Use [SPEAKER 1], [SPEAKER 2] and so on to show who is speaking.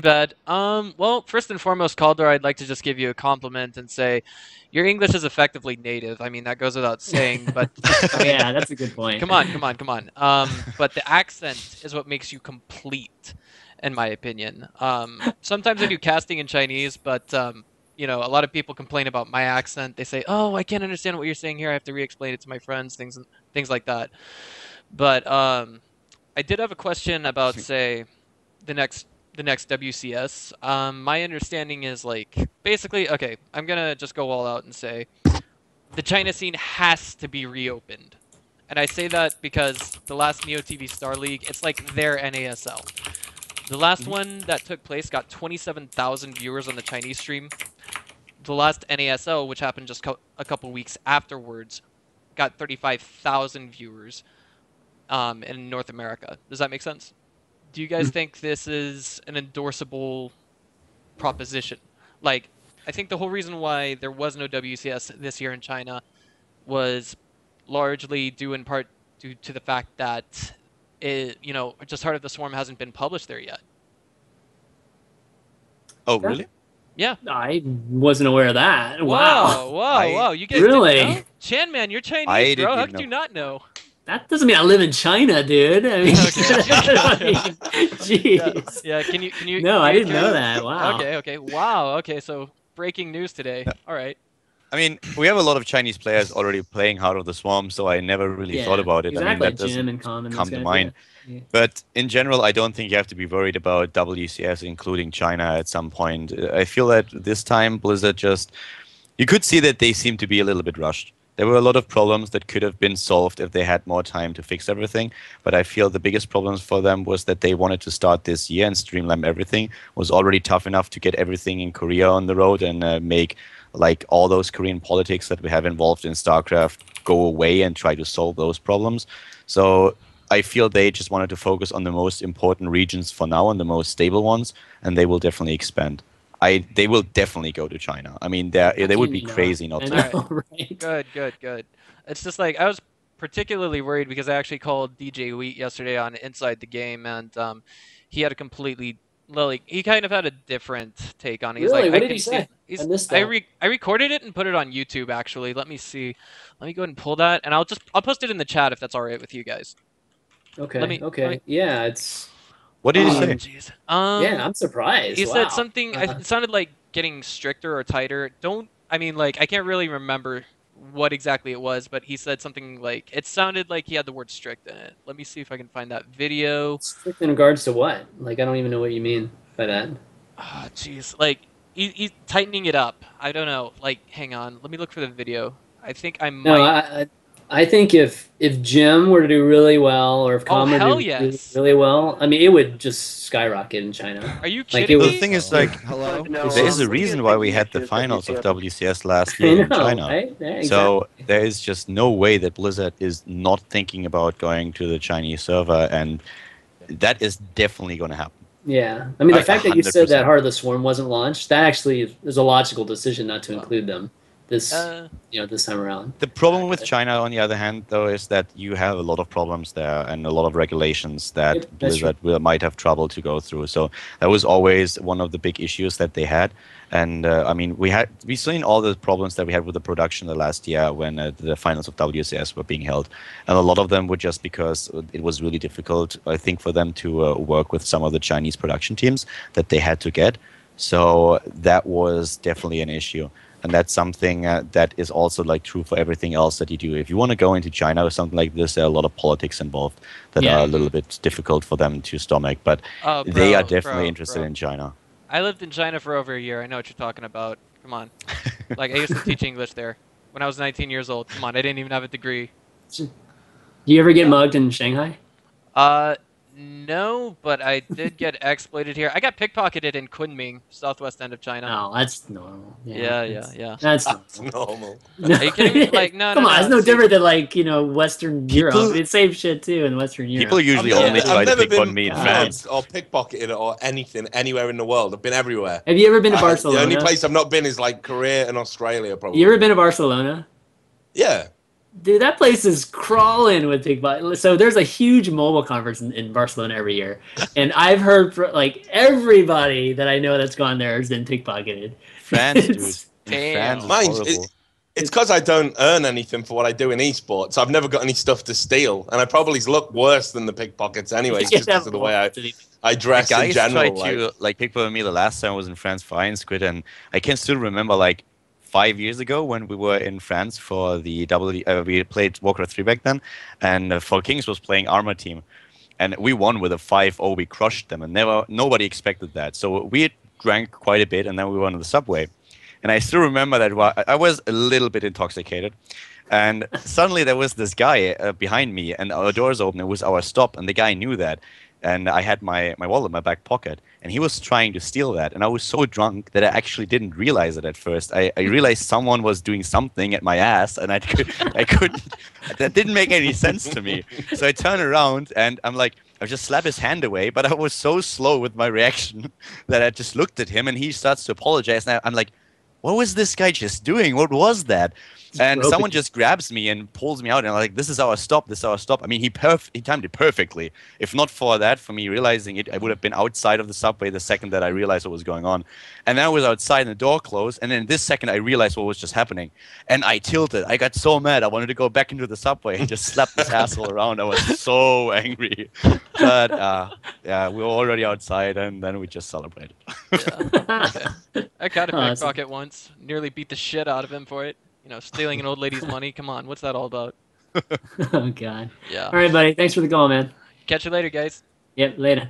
[SPEAKER 1] bad. Well, first and foremost, Khaldor, I'd like to just give you a compliment and say your English is effectively native. I mean, that goes without saying, but I mean,
[SPEAKER 2] Yeah, that's a good point.
[SPEAKER 1] come on, come on, come on. But the accent is what makes you complete, in my opinion. Sometimes I do casting in Chinese, but a lot of people complain about my accent. They say, "Oh, I can't understand what you're saying here. I have to re-explain it to my friends," things like that. But I did have a question about, say, the next the next WCS. My understanding is like basically okay. I'm gonna just go all out and say the China scene has to be reopened, and I say that because the last Neo TV Star League, it's like their NASL. The last one that took place got 27,000 viewers on the Chinese stream. The last NASL, which happened just a couple weeks afterwards, got 35,000 viewers in North America. Does that make sense? Do you guys think this is an endorsable proposition? Like, I think the whole reason why there was no WCS this year in China was largely due in part due to the fact that just Heart of the Swarm hasn't been published there yet.
[SPEAKER 3] Oh, really?
[SPEAKER 1] Yeah.
[SPEAKER 2] I wasn't aware of that.
[SPEAKER 1] Whoa,
[SPEAKER 2] Wow.
[SPEAKER 1] whoa. You guys didn't
[SPEAKER 2] Really?
[SPEAKER 1] know? Chan man, you're Chinese,
[SPEAKER 3] I
[SPEAKER 1] bro.
[SPEAKER 3] didn't
[SPEAKER 1] How
[SPEAKER 3] even
[SPEAKER 1] could you
[SPEAKER 3] know.
[SPEAKER 1] not know?
[SPEAKER 2] That doesn't mean I live in China, dude. I mean,
[SPEAKER 1] Okay.
[SPEAKER 2] jeez.
[SPEAKER 1] Yeah, can you
[SPEAKER 2] No, I didn't know that. Wow.
[SPEAKER 1] Okay. Wow. Okay, so breaking news today. All right.
[SPEAKER 3] I mean, we have a lot of Chinese players already playing Heart of the Swarm, so I never really thought
[SPEAKER 2] Yeah,
[SPEAKER 3] about it. I mean,
[SPEAKER 2] exactly.
[SPEAKER 3] that
[SPEAKER 2] Jim
[SPEAKER 3] doesn't
[SPEAKER 2] and Common,
[SPEAKER 3] come
[SPEAKER 2] those
[SPEAKER 3] to
[SPEAKER 2] guys,
[SPEAKER 3] mind.
[SPEAKER 2] yeah.
[SPEAKER 3] But in general, I don't think you have to be worried about WCS including China at some point. I feel that this time Blizzard just, you could see that they seem to be a little bit rushed. There were a lot of problems that could have been solved if they had more time to fix everything. But I feel the biggest problems for them was that they wanted to start this year and streamline everything. It was already tough enough to get everything in Korea on the road and make like all those Korean politics that we have involved in StarCraft go away and try to solve those problems. So I feel they just wanted to focus on the most important regions for now and the most stable ones, and they will definitely expand. They will definitely go to China. I mean, they would
[SPEAKER 2] can
[SPEAKER 3] be
[SPEAKER 2] you not?
[SPEAKER 3] crazy not
[SPEAKER 2] I
[SPEAKER 3] to.
[SPEAKER 2] know, right?
[SPEAKER 1] Good. It's just like I was particularly worried because I actually called DJ Wheat yesterday on Inside the Game, and he had a completely like he kind of had a different take on it. He's
[SPEAKER 2] Really?
[SPEAKER 1] like, I
[SPEAKER 2] What did
[SPEAKER 1] can
[SPEAKER 2] he
[SPEAKER 1] see.
[SPEAKER 2] say? I missed that.
[SPEAKER 1] I recorded it and put it on YouTube actually. Let me see. Let me go ahead and pull that, and I'll post it in the chat if that's all right with you guys.
[SPEAKER 2] Okay.
[SPEAKER 1] Let me.
[SPEAKER 2] Yeah, it's.
[SPEAKER 3] What did he
[SPEAKER 1] Oh,
[SPEAKER 3] say?
[SPEAKER 1] jeez.
[SPEAKER 2] Yeah, I'm surprised.
[SPEAKER 1] He said
[SPEAKER 2] Wow.
[SPEAKER 1] something. It sounded like getting stricter or tighter. I mean, like, I can't really remember what exactly it was, but he said something like, it sounded like he had the word strict in it. Let me see if I can find that video.
[SPEAKER 2] Strict in regards to what? Like, I don't even know what you mean by that.
[SPEAKER 1] Ah, jeez. Like, he's tightening it up. I don't know. Like, hang on. Let me look for the video. I think I
[SPEAKER 2] No,
[SPEAKER 1] might.
[SPEAKER 2] I think if Jim were to do really well, or if
[SPEAKER 1] Oh,
[SPEAKER 2] Com were to
[SPEAKER 1] hell
[SPEAKER 2] do
[SPEAKER 1] yes.
[SPEAKER 2] really well, I mean, it would just skyrocket in China.
[SPEAKER 1] Are you
[SPEAKER 2] Like,
[SPEAKER 1] kidding
[SPEAKER 2] it
[SPEAKER 3] The
[SPEAKER 2] would.
[SPEAKER 1] me?
[SPEAKER 3] thing is, like,
[SPEAKER 4] Hello?
[SPEAKER 3] there is a reason why we had the finals of WCS last
[SPEAKER 2] I
[SPEAKER 3] year in
[SPEAKER 2] know,
[SPEAKER 3] China.
[SPEAKER 2] right? Yeah,
[SPEAKER 3] So
[SPEAKER 2] exactly.
[SPEAKER 3] there is just no way that Blizzard is not thinking about going to the Chinese server, and that is definitely going to happen.
[SPEAKER 2] Yeah, I mean, the
[SPEAKER 3] Like
[SPEAKER 2] fact that you said that
[SPEAKER 3] 100%.
[SPEAKER 2] Heart of the Swarm wasn't launched, that actually is a logical decision not to include them this
[SPEAKER 1] Uh,
[SPEAKER 2] this time around.
[SPEAKER 3] The problem with China, on the other hand, though, is that you have a lot of problems there and a lot of regulations that
[SPEAKER 2] Yep, that's true.
[SPEAKER 3] Blizzard might have trouble to go through. So that was always one of the big issues that they had. And I mean, we've seen all the problems that we had with the production the last year when the finals of WCS were being held, and a lot of them were just because it was really difficult, I think, for them to work with some of the Chinese production teams that they had to get. So that was definitely an issue. And that's something that is also like true for everything else that you do. If you want to go into China or something like this, there are a lot of politics involved that
[SPEAKER 2] Yeah.
[SPEAKER 3] are a little bit difficult for them to stomach. But
[SPEAKER 1] oh,
[SPEAKER 3] they are
[SPEAKER 1] bro,
[SPEAKER 3] definitely interested
[SPEAKER 1] bro.
[SPEAKER 3] in China.
[SPEAKER 1] I lived in China for over a year. I know what you're talking about. Come on. Like, I used to teach English there when I was 19 years old. Come on, I didn't even have a degree.
[SPEAKER 2] Do you ever get mugged in Shanghai?
[SPEAKER 1] No, but I did get exploited here. I got pickpocketed in Kunming, southwest end of China.
[SPEAKER 2] No, that's normal.
[SPEAKER 1] Yeah.
[SPEAKER 2] That's
[SPEAKER 4] That's
[SPEAKER 2] normal.
[SPEAKER 4] normal.
[SPEAKER 2] No.
[SPEAKER 1] Are you kidding me? Like, no,
[SPEAKER 2] Come on, it's no
[SPEAKER 1] see-
[SPEAKER 2] different than like Western Europe.
[SPEAKER 3] People-
[SPEAKER 2] It's same shit too in Western Europe.
[SPEAKER 3] People usually
[SPEAKER 2] never-
[SPEAKER 3] only
[SPEAKER 2] I've
[SPEAKER 3] try to
[SPEAKER 4] never
[SPEAKER 3] pick on
[SPEAKER 4] been
[SPEAKER 3] me in
[SPEAKER 2] mugged.
[SPEAKER 3] France.
[SPEAKER 4] or pickpocketed or anything anywhere in the world. I've been everywhere.
[SPEAKER 2] Have you ever been to
[SPEAKER 4] The
[SPEAKER 2] Barcelona?
[SPEAKER 4] only place I've not been is like Korea and Australia, probably.
[SPEAKER 2] You ever been to Barcelona?
[SPEAKER 4] Yeah.
[SPEAKER 2] Dude, that place is crawling with pickpockets. So there's a huge mobile conference in Barcelona every year, and I've heard like everybody that I know that's gone there has been pickpocketed.
[SPEAKER 3] France, dude.
[SPEAKER 2] It's-
[SPEAKER 3] In France, it's
[SPEAKER 4] Mine's
[SPEAKER 3] horrible.
[SPEAKER 4] it's because I don't earn anything for what I do in esports. I've never got any stuff to steal, and I probably look worse than the pickpockets anyway,
[SPEAKER 2] Yeah,
[SPEAKER 4] just because of the way I
[SPEAKER 3] The
[SPEAKER 4] dress in
[SPEAKER 3] guys
[SPEAKER 4] general.
[SPEAKER 3] tried to like pickpocket me the last time I was in France for Squid, and I can still remember like 5 years ago when we were in France for the we played Warcraft 3 back then, and for Kings was playing Armor Team, and we won with a 5-0. We crushed them, and nobody expected that. So we drank quite a bit, and then we went on the subway, and I still remember that I was a little bit intoxicated. And suddenly there was this guy behind me, and our doors open. It was our stop, and the guy knew that. And I had my wallet in my back pocket, and he was trying to steal that. And I was so drunk that I actually didn't realize it at first. I realized someone was doing something at my ass, and I couldn't. That didn't make any sense to me. So I turn around, and I'm like, I just slap his hand away, but I was so slow with my reaction that I just looked at him, and he starts to apologize. And I'm like, what was this guy just doing? What was that? And
[SPEAKER 2] broken.
[SPEAKER 3] someone just grabs me and pulls me out, and I'm like, this is our stop, this is our stop. I mean, he timed it perfectly. If not for that, for me realizing it, I would have been outside of the subway the second that I realized what was going on. And then I was outside and the door closed, and then this second I realized what was just happening. And I tilted. I got so mad. I wanted to go back into the subway and just slap this asshole around. I was so angry. But yeah, we were already outside, and then we just celebrated.
[SPEAKER 1] Yeah. Okay. I caught a
[SPEAKER 2] Oh,
[SPEAKER 1] pickpocket once. Nearly beat the shit out of him for it. You know, stealing an old lady's money. Come on, what's that all about?
[SPEAKER 2] Oh god.
[SPEAKER 1] Yeah.
[SPEAKER 2] All right, buddy. Thanks for the call, man.
[SPEAKER 1] Catch you later, guys.
[SPEAKER 2] Yep, later.